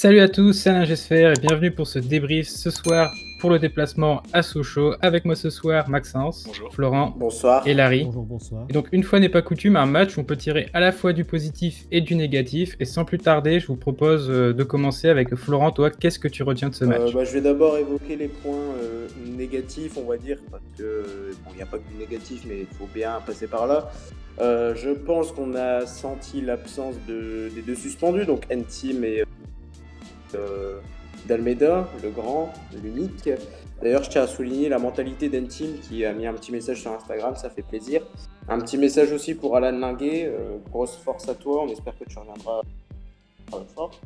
Salut à tous, c'est Alain Gesfer et bienvenue pour ce débrief ce soir pour le déplacement à Sochaux. Avec moi ce soir Maxence, Bonjour. Florent Bonsoir. et Larry. Bonjour, bonsoir. Et donc une fois n'est pas coutume, un match où on peut tirer à la fois du positif et du négatif. Et sans plus tarder, je vous propose de commencer avec Florent. Toi, qu'est-ce que tu retiens de ce match? Je vais d'abord évoquer les points négatifs, on va dire, parce que il n'y a pas que du négatif, mais il faut bien passer par là. Je pense qu'on a senti l'absence des deux suspendus, donc N-Team et d'Almeida, le grand, l'unique. D'ailleurs, je tiens à souligner la mentalité d'N-Team qui a mis un petit message sur Instagram, ça fait plaisir. Un petit message aussi pour Alan Linguet, grosse force à toi, on espère que tu reviendras fort.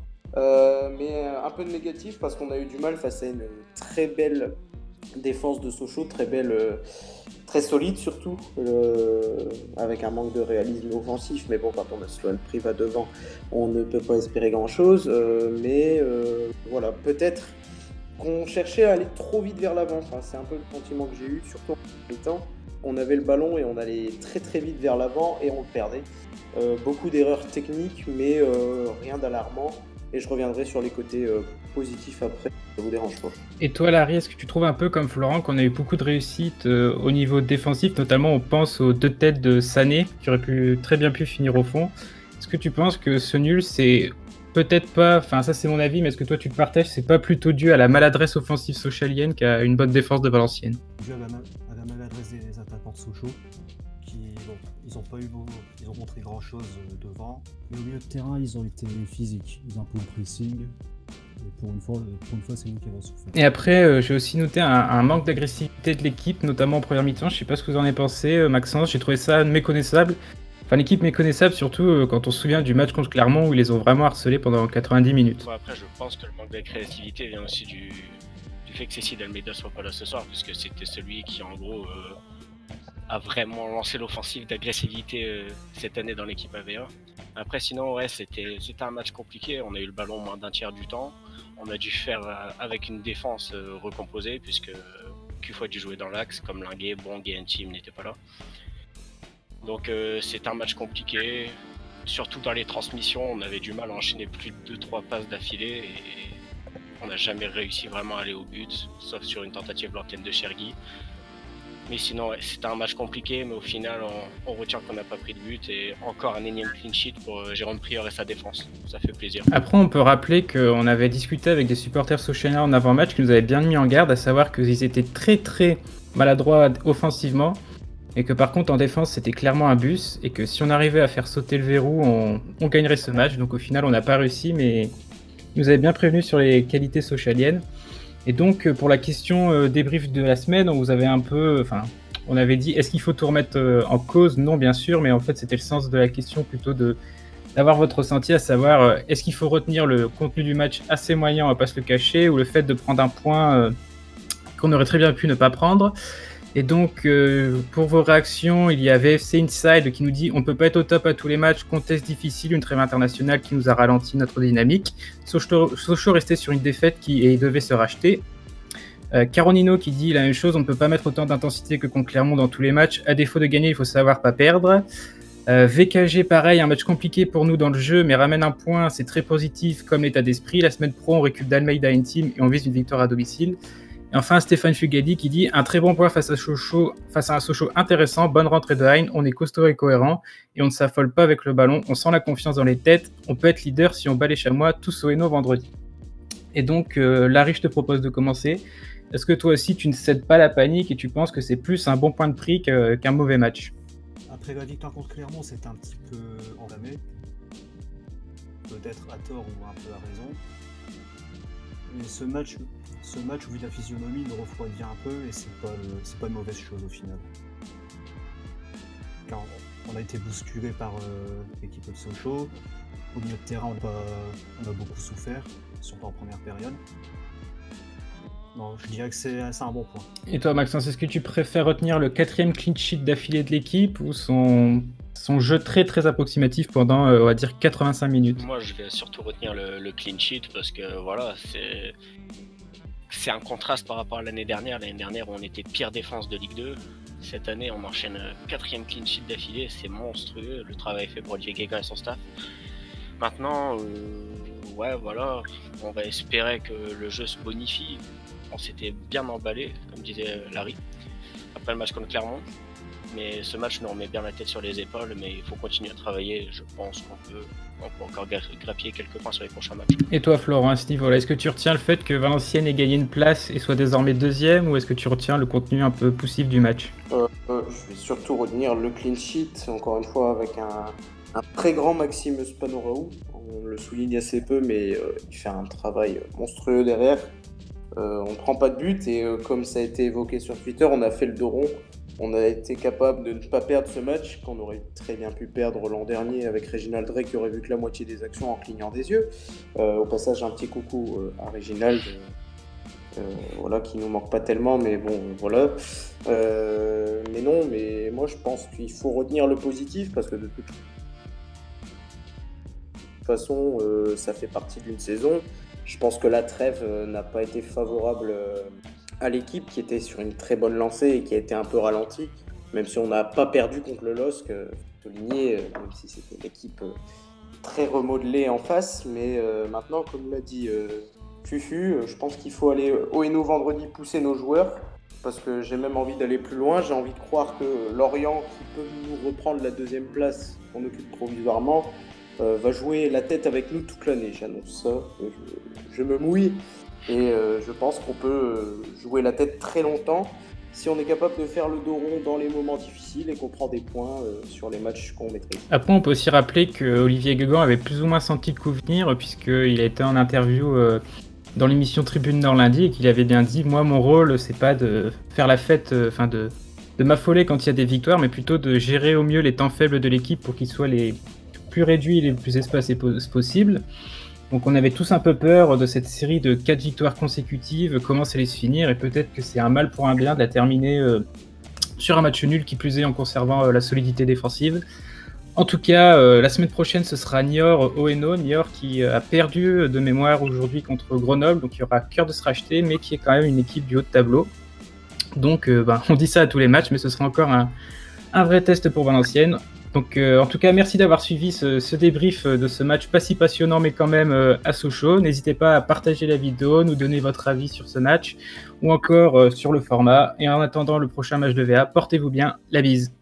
Mais un peu de négatif parce qu'on a eu du mal face à une très belle défense de Sochaux, très belle, très solide surtout, avec un manque de réalisme offensif. Mais bon, quand on a Sloan Priva devant, on ne peut pas espérer grand-chose. Mais voilà, peut-être qu'on cherchait à aller trop vite vers l'avant. Enfin, c'est un peu le sentiment que j'ai eu, surtout en mi-temps. On avait le ballon et on allait très très vite vers l'avant et on le perdait. Beaucoup d'erreurs techniques, mais rien d'alarmant. Et je reviendrai sur les côtés positifs après, ça vous dérange pas. Et toi, Larry, est-ce que tu trouves un peu comme Florent qu'on a eu beaucoup de réussite au niveau défensif, notamment on pense aux deux têtes de Sané qui auraient très bien pu finir au fond. Est-ce que tu penses que ce nul, c'est peut-être pas, enfin ça c'est mon avis, mais est-ce que toi tu le partages, c'est pas plutôt dû à la maladresse offensive sochalienne qu'à une bonne défense de Valenciennes? Dû à la maladresse des attaquants de Sochaux, ils ont montré grand chose devant. Mais au milieu de terrain, ils ont été physiques. Ils ont un peu le pressing. Et pour une fois, c'est nous qui avons souffert. Et après, j'ai aussi noté un manque d'agressivité de l'équipe, notamment en première mi-temps. Je sais pas ce que vous en avez pensé, Maxence. J'ai trouvé ça méconnaissable. Enfin, l'équipe méconnaissable, surtout quand on se souvient du match contre Clermont où ils les ont vraiment harcelés pendant 90 minutes. Bon, après, je pense que le manque de créativité vient aussi du fait que Cécile Almeida soit pas là ce soir, puisque c'était celui qui, en gros, a vraiment lancé l'offensive d'agressivité cette année dans l'équipe AVA. Après, sinon, ouais, c'était un match compliqué. On a eu le ballon moins d'un tiers du temps. On a dû faire avec une défense recomposée, puisque Q a dû jouer dans l'axe, comme Linguet, Bong et N-Team n'étaient pas là. Donc c'est un match compliqué, surtout dans les transmissions, on avait du mal à enchaîner plus de 2-3 passes d'affilée et on n'a jamais réussi vraiment à aller au but, sauf sur une tentative lanterne de Chergui. Mais sinon ouais, c'était un match compliqué, mais au final on retient qu'on n'a pas pris de but et encore un énième clean sheet pour Jérôme Prieur et sa défense, ça fait plaisir. Après on peut rappeler qu'on avait discuté avec des supporters sochaliens en avant-match qui nous avaient bien mis en garde, à savoir qu'ils étaient très très maladroits offensivement. Et que par contre en défense c'était clairement un bus et que si on arrivait à faire sauter le verrou on gagnerait ce match. Donc au final on n'a pas réussi, mais ils nous avaient bien prévenu sur les qualités sochaliennes. Et donc pour la question débrief de la semaine, on vous avait on avait dit est-ce qu'il faut tout remettre en cause? Non bien sûr, mais en fait c'était le sens de la question plutôt d'avoir votre ressenti, à savoir est-ce qu'il faut retenir le contenu du match assez moyen, on va pas se le cacher, ou le fait de prendre un point qu'on aurait très bien pu ne pas prendre. Et donc, pour vos réactions, il y a VFC Inside qui nous dit « On ne peut pas être au top à tous les matchs, contexte difficile, une trêve internationale qui nous a ralenti notre dynamique. Sochaux restait sur une défaite qui devait se racheter. » Caronino qui dit la même chose « On ne peut pas mettre autant d'intensité que contre Clermont dans tous les matchs. À défaut de gagner, il faut savoir pas perdre. » VKG, pareil, un match compliqué pour nous dans le jeu, mais ramène un point, c'est très positif comme l'état d'esprit. La semaine pro, on récupère d'Almeida N-Team et on vise une victoire à domicile. Et enfin, Stéphane Fugadi qui dit un très bon point face à un Sochaux intéressant, bonne rentrée de Hein, on est costaud et cohérent et on ne s'affole pas avec le ballon, on sent la confiance dans les têtes, on peut être leader si on bat les chamois tous au Hainaut vendredi. Et donc, Larry, je te propose de commencer. Est-ce que toi aussi tu ne cèdes pas la panique et tu penses que c'est plus un bon point de prix qu'un mauvais match? Après la victoire contre Clermont, c'était un petit peu enflammé, peut-être à tort ou un peu à raison. Mais ce match, au vu de la physionomie, me refroidit un peu et c'est pas une mauvaise chose au final. Car on a été bousculé par l'équipe de Sochaux. Au milieu de terrain, on a beaucoup souffert, surtout en première période. Non, je dirais que c'est un bon point. Et toi, Maxence, est-ce que tu préfères retenir le 4e clean sheet d'affilée de l'équipe ou son jeu très très approximatif pendant, on va dire, 85 minutes? Moi, je vais surtout retenir le clean sheet parce que voilà, c'est un contraste par rapport à l'année dernière. L'année dernière, on était pire défense de Ligue 2. Cette année, on enchaîne 4e clean sheet d'affilée. C'est monstrueux. Le travail fait pour Diego et son staff. Maintenant, ouais, voilà, on va espérer que le jeu se bonifie. On s'était bien emballé, comme disait Larry, après le match contre Clermont. Mais ce match nous remet bien la tête sur les épaules, mais il faut continuer à travailler. Je pense qu'on peut encore grappiller quelques points sur les prochains matchs. Et toi, Florent, à ce niveau-là, est-ce que tu retiens le fait que Valenciennes ait gagné une place et soit désormais deuxième, ou est-ce que tu retiens le contenu un peu poussif du match? Je vais surtout retenir le clean sheet, encore une fois, avec un très grand Maxime Spanoraou. On le souligne assez peu, mais il fait un travail monstrueux derrière. On ne prend pas de but et comme ça a été évoqué sur Twitter, on a fait le dos rond. On a été capable de ne pas perdre ce match qu'on aurait très bien pu perdre l'an dernier avec Réginald Drey qui aurait vu que la moitié des actions en clignant des yeux. Au passage, un petit coucou à Réginald, voilà, qui nous manque pas tellement, mais bon, voilà. Mais non, mais moi je pense qu'il faut retenir le positif parce que de toute façon, ça fait partie d'une saison. Je pense que la trêve n'a pas été favorable à l'équipe qui était sur une très bonne lancée et qui a été un peu ralentie, même si on n'a pas perdu contre le LOSC, souligné, même si c'était une équipe très remodelée en face. Mais maintenant, comme l'a dit Fufu, je pense qu'il faut aller haut et nous vendredi pousser nos joueurs, parce que j'ai même envie d'aller plus loin. J'ai envie de croire que Lorient, qui peut nous reprendre la deuxième place qu'on occupe provisoirement, va jouer la tête avec nous toute l'année. J'annonce ça, je me mouille. Et je pense qu'on peut jouer la tête très longtemps si on est capable de faire le dos rond dans les moments difficiles et qu'on prend des points sur les matchs qu'on maîtrise. Après, on peut aussi rappeler que Olivier Guégan avait plus ou moins senti le coup venir, puisqu'il a été en interview dans l'émission Tribune Nord lundi et qu'il avait bien dit « Moi, mon rôle, c'est pas de faire la fête, de m'affoler quand il y a des victoires, mais plutôt de gérer au mieux les temps faibles de l'équipe pour qu'ils soient les plus réduits et les plus espacés possibles. » Donc on avait tous un peu peur de cette série de 4 victoires consécutives, comment ça allait se finir, et peut-être que c'est un mal pour un bien de la terminer sur un match nul, qui plus est en conservant la solidité défensive. En tout cas, la semaine prochaine, ce sera Niort-Oeno, Niort qui a perdu de mémoire aujourd'hui contre Grenoble, donc il y aura cœur de se racheter, mais qui est quand même une équipe du haut de tableau. Donc on dit ça à tous les matchs, mais ce sera encore un vrai test pour Valenciennes. Donc en tout cas, merci d'avoir suivi ce débrief de ce match pas si passionnant, mais quand même à Sochaux. N'hésitez pas à partager la vidéo, nous donner votre avis sur ce match, ou encore sur le format. Et en attendant le prochain match de VA, portez-vous bien, la bise.